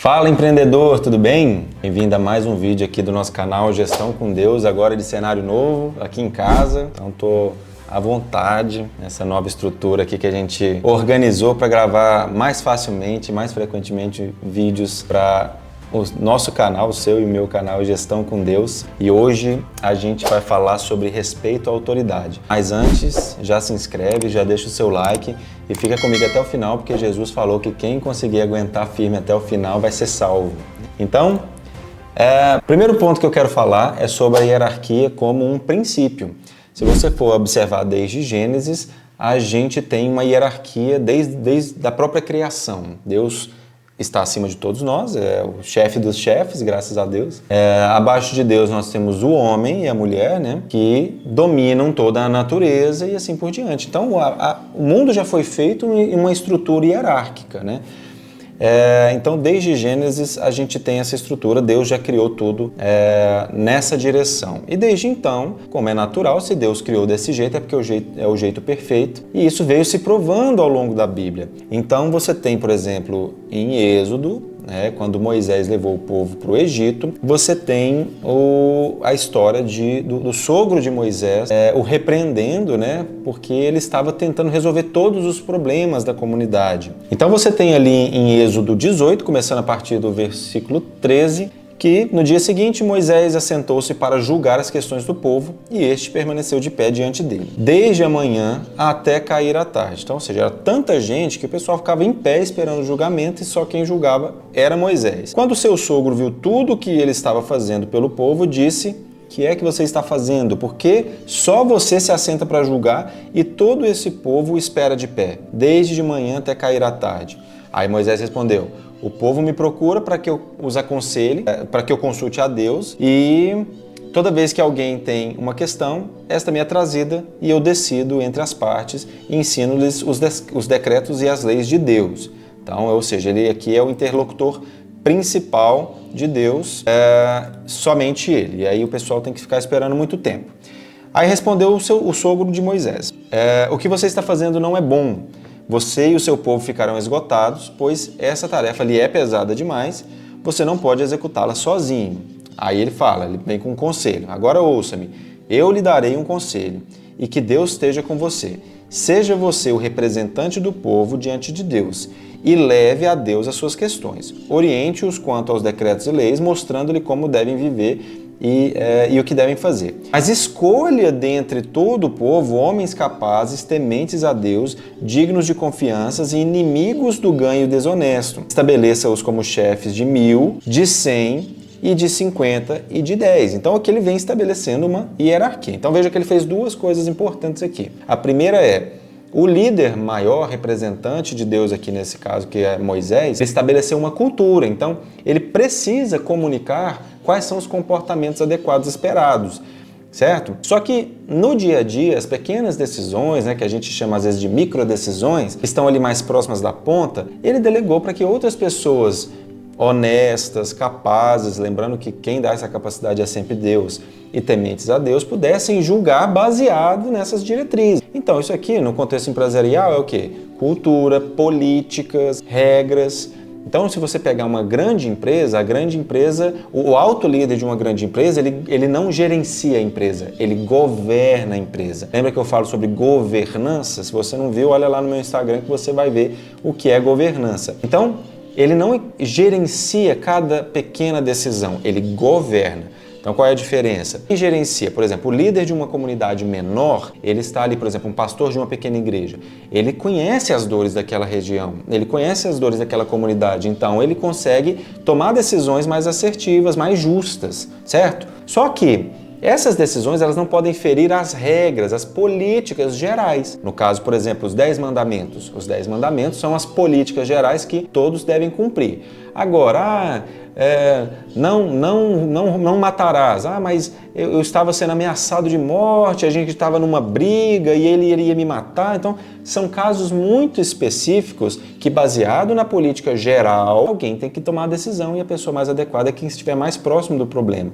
Fala empreendedor, tudo bem? Bem-vindo a mais um vídeo aqui do nosso canal Gestão com Deus, agora de cenário novo, aqui em casa. Então tô à vontade nessa nova estrutura aqui que a gente organizou para gravar mais facilmente, mais frequentemente vídeos para o nosso canal, o seu e o meu canal Gestão com Deus. E hoje a gente vai falar sobre respeito à autoridade. Mas antes, já se inscreve, já deixa o seu like e fica comigo até o final, porque Jesus falou que quem conseguir aguentar firme até o final vai ser salvo. Então, o primeiro ponto que eu quero falar é sobre a hierarquia como um princípio. Se você for observar desde Gênesis, a gente tem uma hierarquia desde a própria criação. Deus está acima de todos nós, é o chefe dos chefes, graças a Deus. Abaixo de Deus nós temos o homem e a mulher, né, que dominam toda a natureza e assim por diante. Então o mundo já foi feito em uma estrutura hierárquica, né? Então desde Gênesis a gente tem essa estrutura, Deus já criou tudo nessa direção. E desde então, como é natural, se Deus criou desse jeito é porque é o jeito perfeito, e isso veio se provando ao longo da Bíblia. Então você tem, por exemplo, em Êxodo, quando Moisés levou o povo para o Egito, você tem a história do sogro de Moisés o repreendendo, né, porque ele estava tentando resolver todos os problemas da comunidade. Então você tem ali em Êxodo 18, começando a partir do versículo 13, que no dia seguinte Moisés assentou-se para julgar as questões do povo e este permaneceu de pé diante dele, desde a manhã até cair a tarde. Então, ou seja, era tanta gente que o pessoal ficava em pé esperando o julgamento e só quem julgava era Moisés. Quando seu sogro viu tudo o que ele estava fazendo pelo povo, disse: "Que é que você está fazendo? Porque só você se assenta para julgar e todo esse povo espera de pé, desde de manhã até cair a tarde." Aí Moisés respondeu: "O povo me procura para que eu os aconselhe, para que eu consulte a Deus, e toda vez que alguém tem uma questão, esta me é trazida e eu decido entre as partes e ensino-lhes os decretos e as leis de Deus." Então, ou seja, ele aqui é o interlocutor principal de Deus, somente ele. E aí o pessoal tem que ficar esperando muito tempo. Aí respondeu o sogro de Moisés: "O que você está fazendo não é bom. Você e o seu povo ficarão esgotados, pois essa tarefa lhe é pesada demais, você não pode executá-la sozinho." Aí ele vem com um conselho: "Agora ouça-me, eu lhe darei um conselho, e que Deus esteja com você. Seja você o representante do povo diante de Deus, e leve a Deus as suas questões. Oriente-os quanto aos decretos e leis, mostrando-lhe como devem viver e o que devem fazer. Mas escolha dentre todo o povo homens capazes, tementes a Deus, dignos de confianças e inimigos do ganho desonesto. Estabeleça-os como chefes de 1.000, de 100 e de 50 e de 10. Então aqui ele vem estabelecendo uma hierarquia. Então veja que ele fez duas coisas importantes aqui. A primeira é: o líder maior, representante de Deus aqui nesse caso, que é Moisés, ele estabeleceu uma cultura. Então ele precisa comunicar quais são os comportamentos adequados esperados, certo? Só que no dia a dia, as pequenas decisões, que a gente chama às vezes de microdecisões, que estão ali mais próximas da ponta, ele delegou para que outras pessoas honestas, capazes, lembrando que quem dá essa capacidade é sempre Deus, e tementes a Deus, pudessem julgar baseado nessas diretrizes. Então isso aqui, no contexto empresarial, é o quê? Cultura, políticas, regras. Então, se você pegar uma grande empresa, o alto líder de uma grande empresa, ele não gerencia a empresa, ele governa a empresa. Lembra que eu falo sobre governança? Se você não viu, olha lá no meu Instagram que você vai ver o que é governança. Então, ele não gerencia cada pequena decisão, ele governa. Então, qual é a diferença? Quem gerencia, por exemplo, o líder de uma comunidade menor, ele está ali, por exemplo, um pastor de uma pequena igreja. Ele conhece as dores daquela região, ele conhece as dores daquela comunidade, então ele consegue tomar decisões mais assertivas, mais justas, certo? Só que essas decisões elas não podem ferir as regras, as políticas gerais. No caso, por exemplo, os 10 mandamentos. Os 10 mandamentos são as políticas gerais que todos devem cumprir. Agora, não matarás. Mas eu estava sendo ameaçado de morte, a gente estava numa briga e ele iria me matar. Então, são casos muito específicos que, baseado na política geral, alguém tem que tomar a decisão e a pessoa mais adequada é quem estiver mais próximo do problema.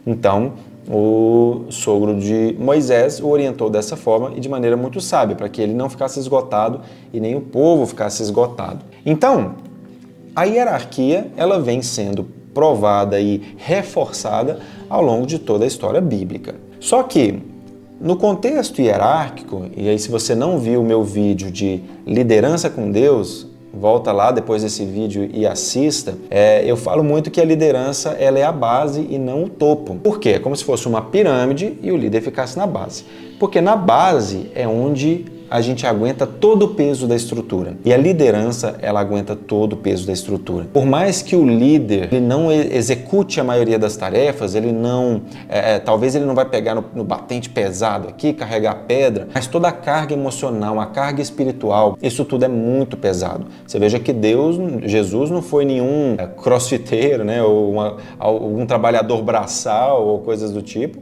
Então, o sogro de Moisés o orientou dessa forma e de maneira muito sábia, para que ele não ficasse esgotado e nem o povo ficasse esgotado. Então, a hierarquia ela vem sendo provada e reforçada ao longo de toda a história bíblica. Só que, no contexto hierárquico, e aí se você não viu o meu vídeo de liderança com Deus, volta lá depois desse vídeo e assista, eu falo muito que a liderança ela é a base e não o topo. Por quê? É como se fosse uma pirâmide e o líder ficasse na base. Porque na base é onde a gente aguenta todo o peso da estrutura. E a liderança, ela aguenta todo o peso da estrutura. Por mais que o líder ele não execute a maioria das tarefas, ele não, talvez ele não vai pegar no batente pesado aqui, carregar pedra, mas toda a carga emocional, a carga espiritual, isso tudo é muito pesado. Você veja que Jesus não foi nenhum crossfiteiro, né, ou algum trabalhador braçal ou coisas do tipo,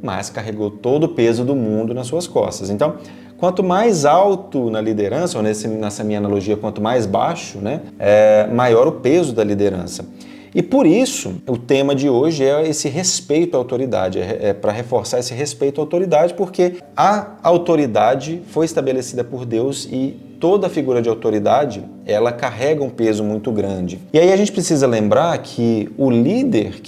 mas carregou todo o peso do mundo nas suas costas. Então, quanto mais alto na liderança, ou nessa minha analogia, quanto mais baixo, né, maior o peso da liderança. E por isso, o tema de hoje é esse respeito à autoridade, para reforçar esse respeito à autoridade, porque a autoridade foi estabelecida por Deus e toda figura de autoridade, ela carrega um peso muito grande. E aí a gente precisa lembrar que o líder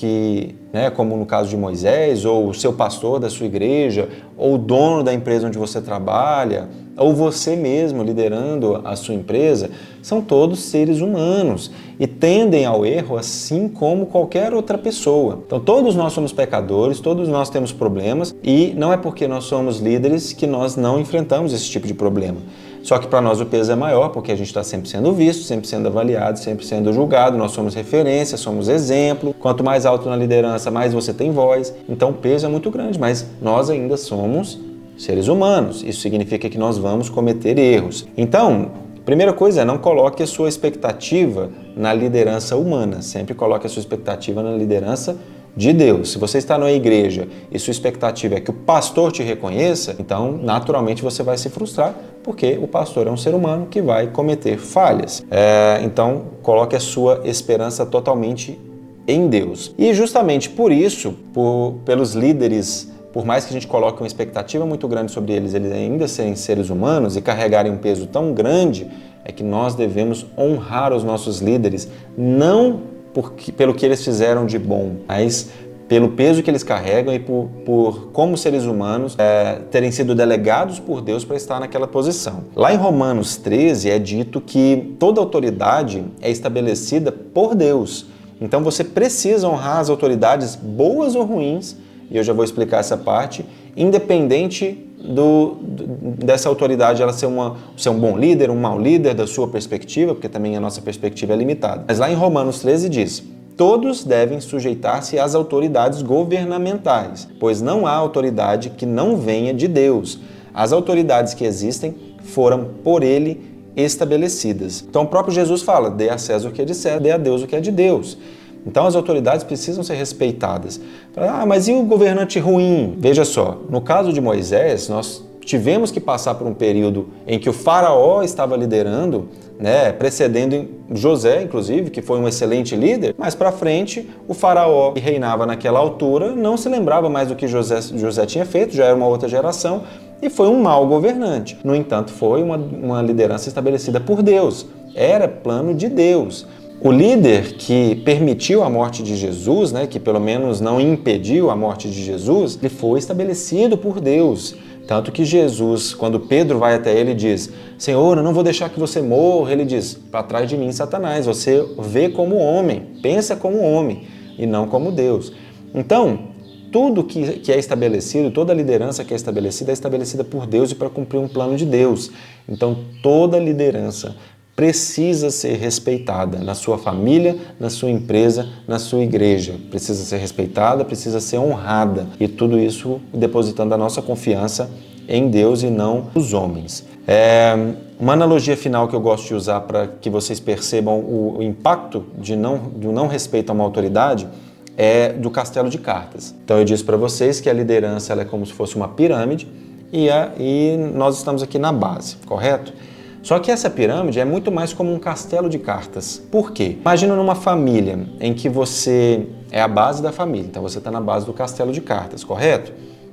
como no caso de Moisés, ou o seu pastor da sua igreja, ou o dono da empresa onde você trabalha, ou você mesmo liderando a sua empresa, são todos seres humanos e tendem ao erro assim como qualquer outra pessoa. Então todos nós somos pecadores, todos nós temos problemas e não é porque nós somos líderes que nós não enfrentamos esse tipo de problema. Só que para nós o peso é maior porque a gente está sempre sendo visto, sempre sendo avaliado, sempre sendo julgado, nós somos referência, somos exemplo. Quanto mais alto na liderança, mais você tem voz. Então o peso é muito grande, mas nós ainda somos seres humanos. Isso significa que nós vamos cometer erros. Então, primeira coisa é não coloque a sua expectativa na liderança humana, sempre coloque a sua expectativa na liderança de Deus. Se você está numa igreja e sua expectativa é que o pastor te reconheça, então naturalmente você vai se frustrar, porque o pastor é um ser humano que vai cometer falhas. Então coloque a sua esperança totalmente em Deus. E justamente por isso, pelos líderes, por mais que a gente coloque uma expectativa muito grande sobre eles ainda serem seres humanos e carregarem um peso tão grande, é que nós devemos honrar os nossos líderes, não pelo que eles fizeram de bom, mas pelo peso que eles carregam e por como seres humanos terem sido delegados por Deus para estar naquela posição. Lá em Romanos 13 é dito que toda autoridade é estabelecida por Deus. Então você precisa honrar as autoridades, boas ou ruins, e eu já vou explicar essa parte, independente dessa autoridade ela ser um bom líder, um mau líder da sua perspectiva, porque também a nossa perspectiva é limitada. Mas lá em Romanos 13 diz: todos devem sujeitar-se às autoridades governamentais, pois não há autoridade que não venha de Deus. As autoridades que existem foram por ele estabelecidas. Então o próprio Jesus fala: dê a César o que é de César, dê a Deus o que é de Deus. Então as autoridades precisam ser respeitadas. Mas e o governante ruim? Veja só, no caso de Moisés, nós tivemos que passar por um período em que o faraó estava liderando, precedendo José, inclusive, que foi um excelente líder, mas para frente o faraó que reinava naquela altura não se lembrava mais do que José tinha feito, já era uma outra geração, e foi um mau governante. No entanto, foi uma liderança estabelecida por Deus, era plano de Deus. O líder que permitiu a morte de Jesus, que pelo menos não impediu a morte de Jesus, ele foi estabelecido por Deus. Tanto que Jesus, quando Pedro vai até ele e diz: Senhor, eu não vou deixar que você morra, ele diz: para trás de mim, Satanás, você vê como homem, pensa como homem e não como Deus. Então, tudo que é estabelecido, toda liderança que é estabelecida por Deus e para cumprir um plano de Deus. Então, toda liderança precisa ser respeitada na sua família, na sua empresa, na sua igreja. Precisa ser respeitada, precisa ser honrada. E tudo isso depositando a nossa confiança em Deus e não nos homens. Uma analogia final que eu gosto de usar para que vocês percebam o impacto do não respeito a uma autoridade é do castelo de cartas. Então eu disse para vocês que a liderança ela é como se fosse uma pirâmide e nós estamos aqui na base, correto? Só que essa pirâmide é muito mais como um castelo de cartas. Por quê? Imagina numa família em que você é a base da família, então você está na base do castelo de cartas, correto?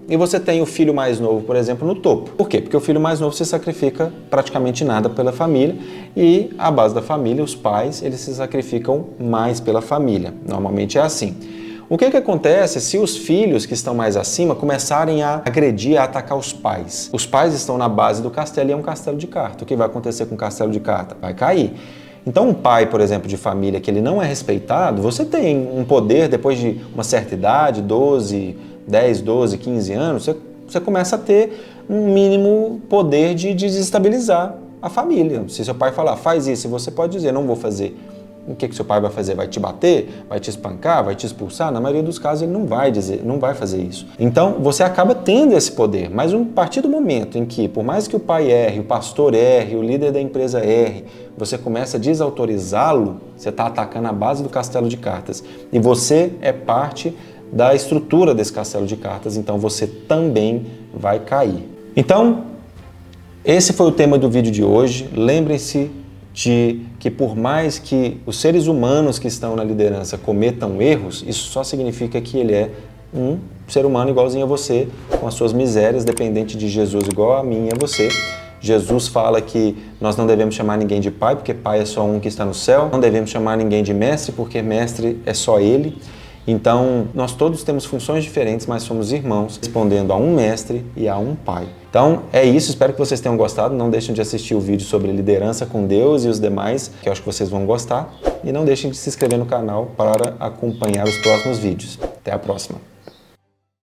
e você tem o filho mais novo, por exemplo, no topo. Por quê? Porque o filho mais novo se sacrifica praticamente nada pela família e a base da família, os pais, eles se sacrificam mais pela família. Normalmente é assim. O que acontece se os filhos que estão mais acima começarem a agredir, a atacar os pais? Os pais estão na base do castelo e é um castelo de carta. O que vai acontecer com o castelo de carta? Vai cair. Então um pai, por exemplo, de família que ele não é respeitado, você tem um poder depois de uma certa idade, 10, 12, 15 anos, você começa a ter um mínimo poder de desestabilizar a família. Se seu pai falar, faz isso, você pode dizer, não vou fazer. O que seu pai vai fazer? Vai te bater? Vai te espancar? Vai te expulsar? Na maioria dos casos ele não vai dizer, não vai fazer isso. Então você acaba tendo esse poder, mas a partir do momento em que, por mais que o pai erre, o pastor erre, o líder da empresa erre, você começa a desautorizá-lo, você está atacando a base do castelo de cartas. E você é parte da estrutura desse castelo de cartas, então você também vai cair. Então, esse foi o tema do vídeo de hoje. Lembrem-se de que por mais que os seres humanos que estão na liderança cometam erros, isso só significa que ele é um ser humano igualzinho a você, com as suas misérias, dependente de Jesus igual a mim e a você. Jesus fala que nós não devemos chamar ninguém de pai, porque pai é só um que está no céu. Não devemos chamar ninguém de mestre, porque mestre é só ele. Então, nós todos temos funções diferentes, mas somos irmãos, respondendo a um mestre e a um pai. Então, é isso. Espero que vocês tenham gostado. Não deixem de assistir o vídeo sobre liderança com Deus e os demais, que eu acho que vocês vão gostar. E não deixem de se inscrever no canal para acompanhar os próximos vídeos. Até a próxima.